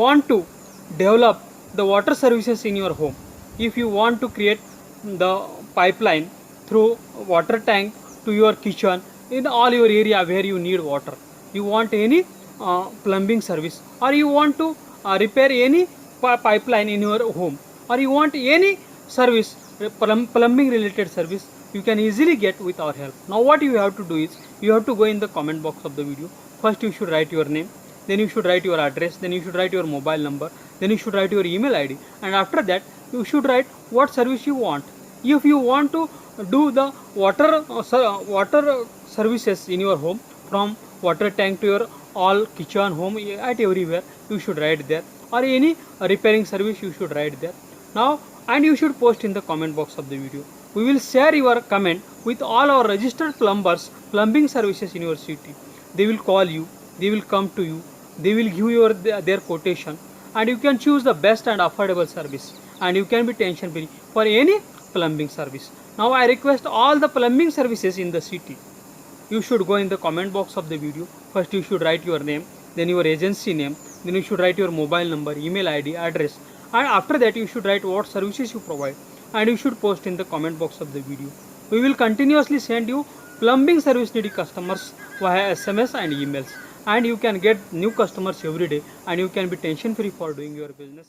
want to develop the water services in your home, if you want to create the pipeline through water tank to your kitchen in all your area where you need water, you want any plumbing service, or you want to repair any pipeline in your home, or you want any service, plumbing related service, you can easily get with our help. Now what you have to do is, you have to go in the comment box of the video. First you should write your name, then you should write your address, then you should write your mobile number, then you should write your email ID, and after that you should write what service you want. If you want to do the water services in your home, from water tank to your all kitchen, home, at everywhere, you should write there, or any repairing service you should write there. Now, and you should post in the comment box of the video. We will share your comment with all our registered plumbers, plumbing services in your city. They will call you, they will come to you, they will give you their quotation, and you can choose the best and affordable service, and you can be tension free for any plumbing service. Now I request all the plumbing services in the city, you should go in the comment box of the video. First you should write your name, then your agency name, then you should write your mobile number, email ID, address, and after that you should write what services you provide, and you should post in the comment box of the video. We will continuously send you plumbing service needy customers via SMS and emails, and you can get new customers every day, and you can be tension free for doing your business.